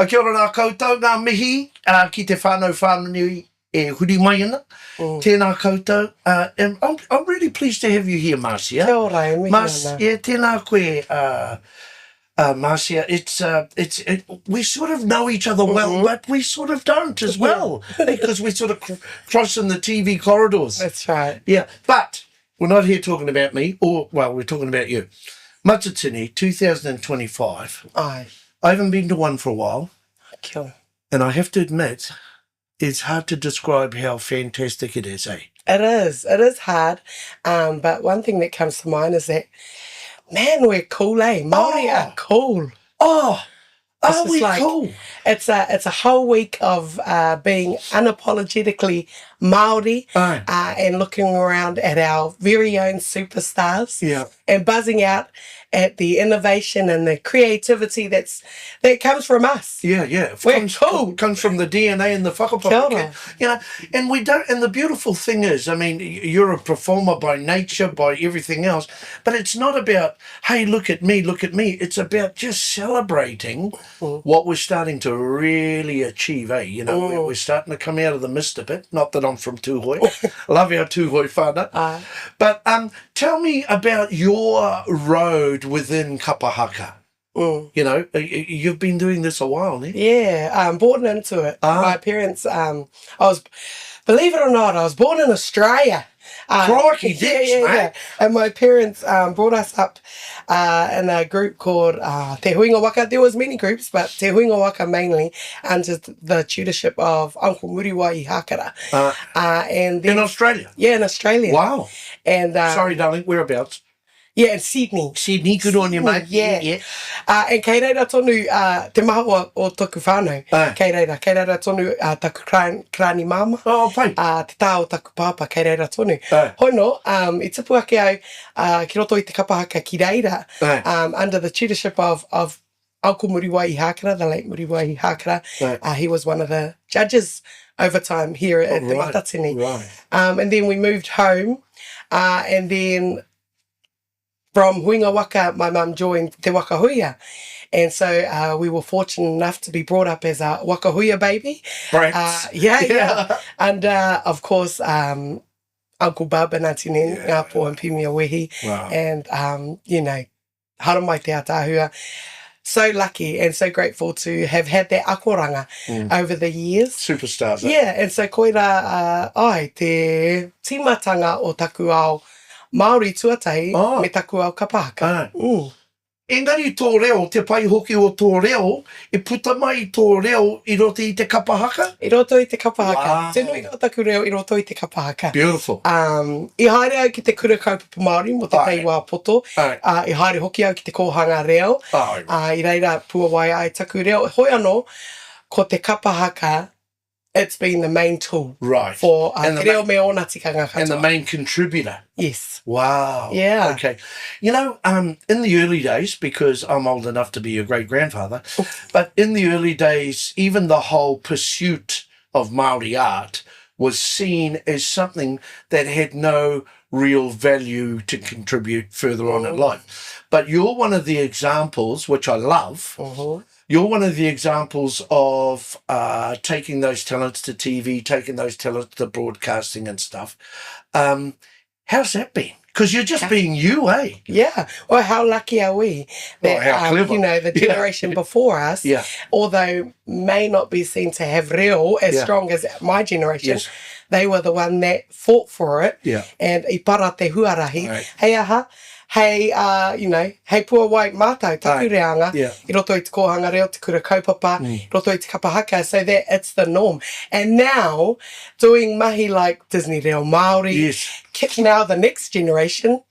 Kia ora rā koutou, ngā mihi, ki te whānau huri mai ana. Tēnā koutou. And I'm really pleased to have you here, Marcia. Kia ora, e mihi ana. Yeah, tēnā koe, Marcia. We sort of know each other well, but we sort of don't as well. Because we're sort of crossing the TV corridors. That's right. Yeah, but we're not here talking about me, we're talking about you. Matatini, 2025. Aye. I haven't been to one for a while. Kia. And I have to admit, it's hard to describe how fantastic it is, eh? It is hard. But one thing that comes to mind is that, man, we're cool, eh? Māori are cool. We cool? It's a whole week of being unapologetically Māori and looking around at our very own superstars and buzzing out at the innovation and the creativity that comes from us. Yeah. We're cool. Comes from the DNA and the whakapapa. You know, and we don't. And the beautiful thing is, I mean, you're a performer by nature, by everything else, but it's not about, hey, look at me. It's about just celebrating what we're starting to really achieve, eh? You know, we're starting to come out of the mist a bit. Not that I'm from Tūhoi. Love our Tūhoi whānau. But tell me about your road within kapa haka. You know, you've been doing this a while, eh? Yeah, I'm born into it. My parents, believe it or not, I was born in Australia. Crikey, mate. And my parents brought us up in a group called Te Huinga Waka. There was many groups, but Te Huinga Waka mainly under the tutorship of Uncle Muriwai Hakara. And then, in Australia? Yeah, in Australia. Wow. And sorry, darling, whereabouts? Yeah, in Sydney. Sydney, good on you, mate. Yeah. And kei reira tonu te maha o toku whānau. Kei reira tonu taku krani mama. Oh, pai. Te tā o taku pāpa, kei reira tonu. Hono, I tipu ake au ki roto I te kapa haka ki reira, under the tutorship of Uncle Muriwai Hakara, the late Muriwai Hakara. He was one of the judges over time here at the Matatini. Right. And then we moved home, and then from Huinga Waka, my mum joined Te Wakahuia. And so we were fortunate enough to be brought up as a Wakahuia baby. Right. Yeah. And of course, Uncle Bub and Auntie Nen, Ngāpo and Pimia Wehi. Wow. And, you know, haramai te atahua. So lucky and so grateful to have had that akoranga over the years. Superstars. Yeah, and so koira te timatanga o taku ao Māori tuatahi me taku ao kapa haka. Engari tō reo, te pai hoki o tō reo, e puta mai tō reo I roto I te kapa haka? I roto I te kapa haka. Te nui o taku reo I roto I te kapa haka. Beautiful. I haere au ki te kura kaupapa Māori mo te teiwā poto. I haere hoki au ki te kohanga reo. I reira puawai ai taku reo. Hoi anō, ko te kapa haka, it's been the main tool for te reo me ona tikanga katoa. And the main contributor. Yes. Wow. Yeah. Okay. You know, in the early days, because I'm old enough to be your great-grandfather, but in the early days, even the whole pursuit of Māori art was seen as something that had no real value to contribute further on in life. But you're one of the examples, which I love, you're one of the examples of taking those talents to TV, taking those talents to broadcasting and stuff. How's that been? Because you're just being you, eh? Yeah. Well, how lucky are we that, how clever. You know, the generation before us, although may not be seen to have reo as strong as my generation, they were the one that fought for it. Yeah. And I para te huarahi. Hei aha. Hei, you know, hei pua wai mātou, taku reanga, I roto I te kohanga reo, te kura kaupapa, I roto I te kapa haka, so that it's the norm. And now, doing mahi like Disney Reo Māori, now the next generation,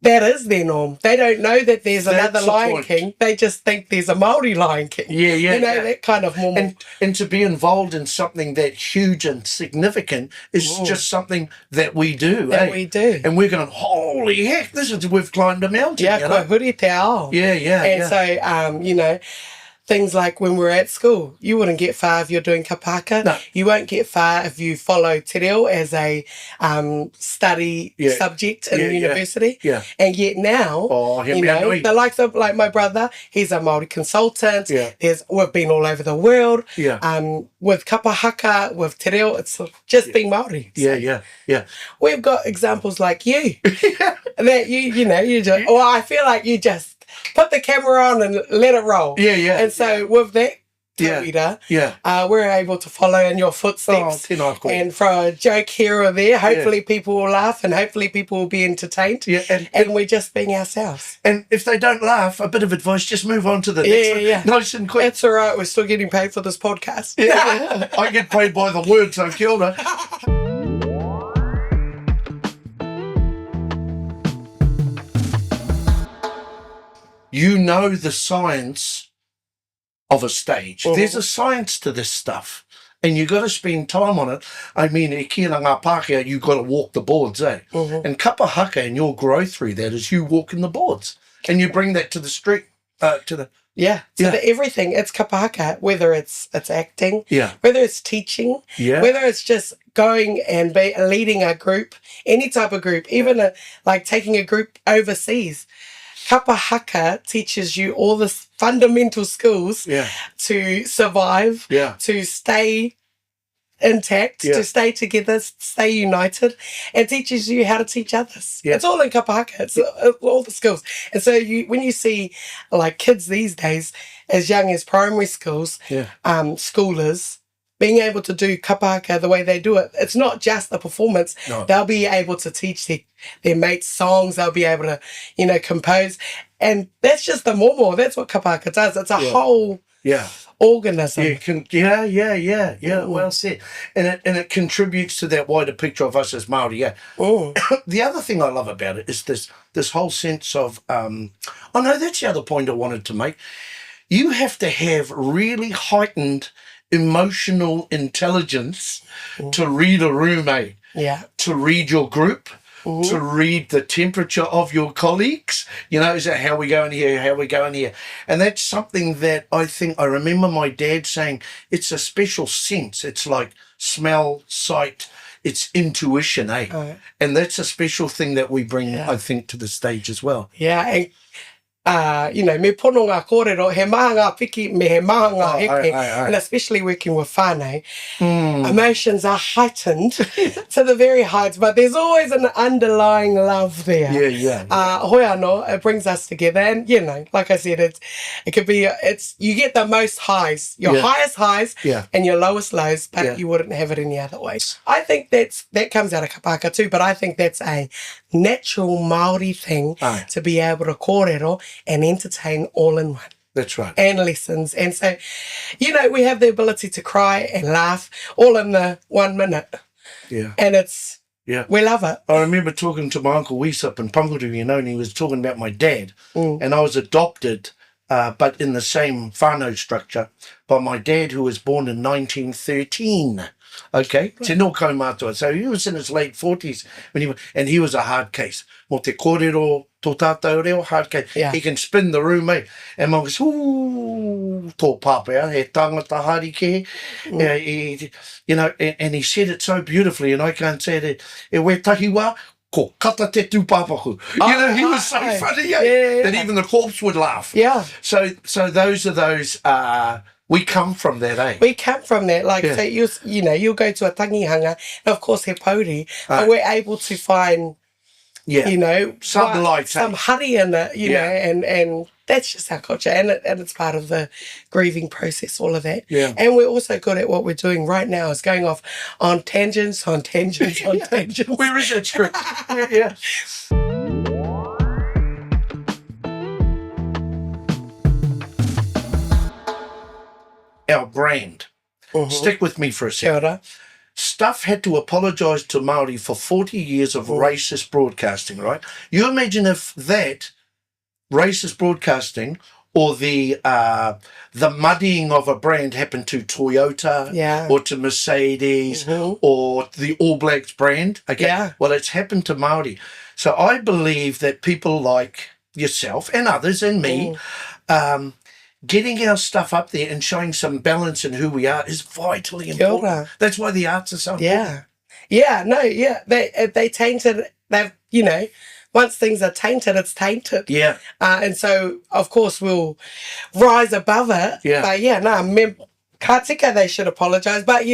that is their norm. They don't know that there's another Lion King. They just think there's a Māori Lion King. You know, that kind of moment. And to be involved in something that huge and significant is just something that we do. We do. And we're going, holy heck, we've climbed a mountain. Yeah, koe huri te ao. Yeah. And so, you know, things like when we're at school, you wouldn't get far if you're doing kapa haka. No. You won't get far if you follow te reo as a study subject in university. Yeah. And yet now, the likes of like my brother, he's a Māori consultant. Yeah. We've been all over the world. Yeah. With kapa haka, with te reo, it's just being Māori. So Yeah. we've got examples like you. That you just, or I feel like you just put the camera on and let it roll. Yeah. And so with that, we're able to follow in your footsteps and throw a joke here or there. Hopefully people will laugh and hopefully people will be entertained. Yeah, and we're just being ourselves. And if they don't laugh, a bit of advice, just move on to the next one. Yeah. Nice and quick. It's all right. We're still getting paid for this podcast. Yeah. I get paid by the word, so kia ora. You know the science of a stage. There's a science to this stuff, and you got to spend time on it. I mean, e kia ngā Pākehā, you got to walk the boards, eh? And kapa haka and your growth through that is you walking the boards, and you bring that to the street, to everything. It's kapa haka, whether it's acting, whether it's teaching, whether it's just going and leading a group, any type of group, even like taking a group overseas. Kapa haka teaches you all the fundamental skills to survive, to stay intact, to stay together, stay united, and teaches you how to teach others. It's all in kapa haka. It's all the skills. And so when you see like kids these days, as young as primary schools, schoolers, being able to do kapa haka the way they do it, it's not just the performance. No. They'll be able to teach their mates songs. They'll be able to, compose. And that's just the momo. That's what kapa haka does. It's a whole organism. Well said. And it contributes to that wider picture of us as Māori. The other thing I love about it is this whole sense of, that's the other point I wanted to make. You have to have really heightened emotional intelligence to read a room, to read your group, to read the temperature of your colleagues. Is that how we going here, and that's something that I remember my dad saying, it's a special sense. It's like smell, sight, it's intuition, and that's a special thing that we bring, I think, to the stage as well. Me pono ngā kōrero, he maha ngā piki, me he maha ngā hepe, and especially working with whānau, emotions are heightened to the very heights, but there's always an underlying love there. Hoi anō, it brings us together, and like I said, it could be, you get the most highs, your highest highs, and your lowest lows, but you wouldn't have it any other way. I think that comes out of kapa haka too, but I think that's a natural Māori thing to be able to kōrero and entertain all in one. That's right. And lessons. And so, we have the ability to cry and laugh all in the 1 minute. And it's, we love it. I remember talking to my Uncle Wees up in Panguru, and he was talking about my dad. And I was adopted, but in the same whānau structure, by my dad, who was born in 1913. Okay, te no kaumātua. So he was in his late 40s and he was a hard case. Mo te kōrero, tō tātou reo, hard case. He can spin the room, And mom goes, ooh, tō pāpea, he tangata harike. And he said it so beautifully, and I can't say it. E we tahi wā, ko kata te tūpāpaku. He was so funny, that even the corpse would laugh. So those are those... we come from that, We come from that. Like, so you'll go to a tangihanga, and of course, he pauri, but we're able to find, some light, some hari in it, and that's just our culture, and it's part of the grieving process, all of that. And we're also good at what we're doing right now, is going off on tangents, on tangents. Where is that script? Our brand. Stick with me for a second. Stuff had to apologise to Māori for 40 years of racist broadcasting, right? You imagine if that racist broadcasting or the muddying of a brand happened to Toyota or to Mercedes or the All Blacks brand. Well, it's happened to Māori. So I believe that people like yourself and others and me getting our stuff up there and showing some balance in who we are is vitally Kia important. ora. That's why the arts are so important. They tainted, once things are tainted, it's tainted. Yeah. And so, of course, we'll rise above it. Yeah. But ka tika, they should apologise. But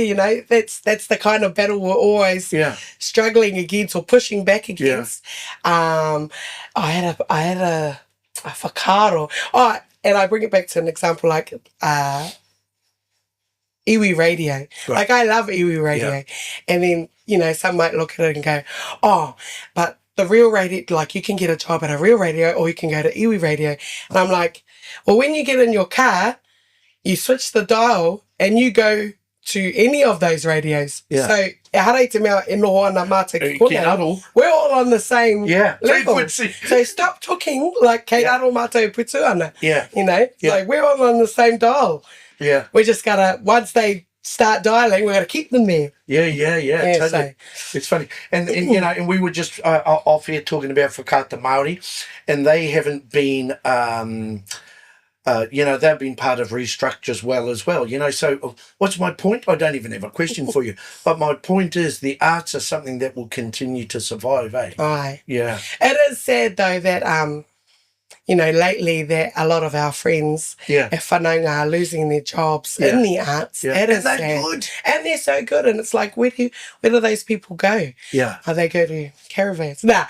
that's the kind of battle we're always struggling against or pushing back against. I had a whakaaro. Oh, and I bring it back to an example like iwi radio. Right. Like, I love iwi radio. Yeah. And then, some might look at it and go, oh, but the real radio, like, you can get a job at a real radio or you can go to iwi radio. And I'm like, well, when you get in your car, you switch the dial and you go to any of those radios. Yeah. So, hara te mea e noho ana mate ki kone, we're all on the same level. Frequency. So stop talking like kei aro mātou putu ana. Yeah. Like, we're all on the same dial. Yeah. We just gotta, once they start dialing, we gotta keep them there. Yeah, totally. So. It's funny. And and we were just off here talking about whakata Māori, and they haven't been they've been part of restructure as well. So what's my point? I don't even have a question for you. But my point is the arts are something that will continue to survive, eh? Aye. Yeah. It is sad though that lately that a lot of our friends at whanaunga are losing their jobs in the arts. Yeah. It is and they're sad. good. And they're so good. And it's like, where do those people go? Yeah. Oh, they go to caravans. Nah.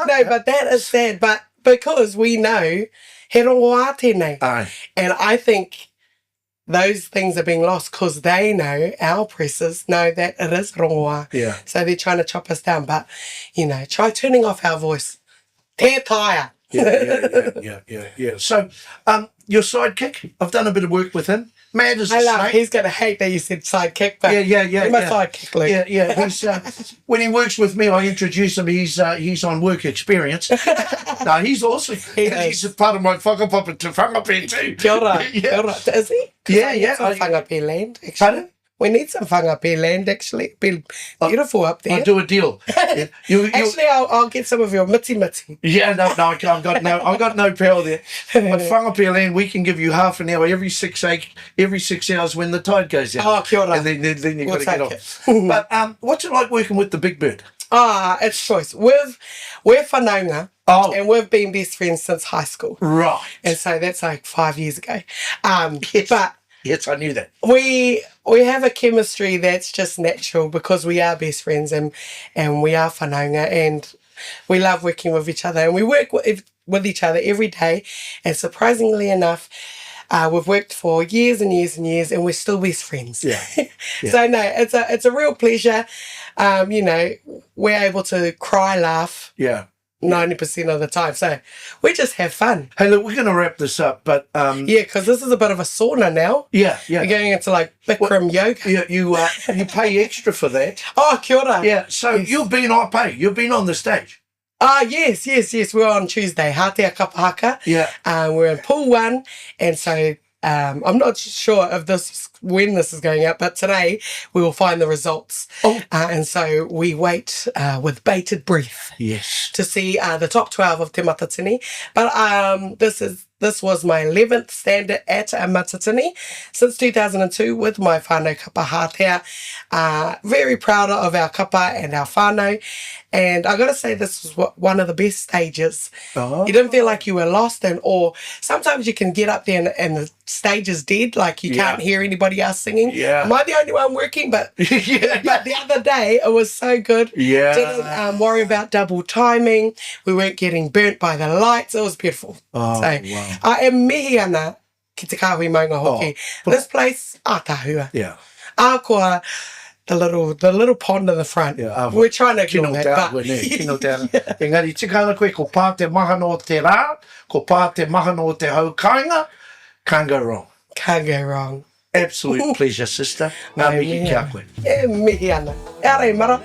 No, but that is sad. But because we know he rongoā tēnei. Aye. And I think those things are being lost because they know, our oppressors know that it is rongoā. Yeah. So they're trying to chop us down. But, try turning off our voice. Te taia. Yeah. So, your sidekick, I've done a bit of work with him. Mad as a snake. He's going to hate that you said sidekick, but yeah. you're my sidekick, Luke. Yeah. He's, when he works with me, I introduce him. He's on work experience. No, he's awesome. He's a part of my whakapapa to whangapē too. Kia ora. Kia ora. Is he? Yeah. Some whangapē land, actually. Pardon? We need some whangapē land, actually. Be beautiful up there. I'll do a deal. Actually, I'll get some of your miti. Yeah, no, I've got no power there. But whangapē land, we can give you half an hour every 6 hours when the tide goes out. Oh, kia ora. And then you've got to get off. But what's it like working with the big bird? It's choice. We're whanaunga. Oh. And we've been best friends since high school. Right. And so that's like 5 years ago. Yes. But yes, I knew that. We have a chemistry that's just natural because we are best friends and we are whanaunga and we love working with each other and we work with each other every day. And surprisingly enough, we've worked for years and years and years and we're still best friends. Yeah. So no, it's a real pleasure. We're able to cry, laugh. Yeah. 90% of the time. So we just have fun. Hey, look, we're going to wrap this up, but... because this is a bit of a sauna now. Yeah. We're going into like Bikram yoga. You pay extra for that. Oh, kia ora. Yeah, so you've been on the stage. Yes. We're on Tuesday. Hātea kapa haka. Yeah. We're in pool 1. And so I'm not sure when this is going out, but today we will find the results. Oh. And so we wait with bated breath. Yes. To see the top 12 of Te Matatini. But this was my 11th standard at a Matatini since 2002 with my whānau kapa hātea. Very proud of our kapa and our whānau. And I got to say, this was one of the best stages. Oh. You didn't feel like you were lost, or sometimes you can get up there and the stage is dead, like you can't hear anybody else singing. Yeah. Am I the only one working? But but the other day it was so good. Yeah. Didn't worry about double timing. We weren't getting burnt by the lights. It was beautiful. Oh, so wow. I am mihi ana ki te kāhui maunga hoki. This place, ātahua. Yeah. Ākoa, the little pond in the front. Yeah, we're trying to ignore that. Kino down. Engari, tikana koe, ko pā te maha no te rā, ko pā te maha no te haukainga, can't go wrong. Can't go wrong. Absolute pleasure, sister. Ngā mihi kia koe. E mihi ana. Ea rei mara.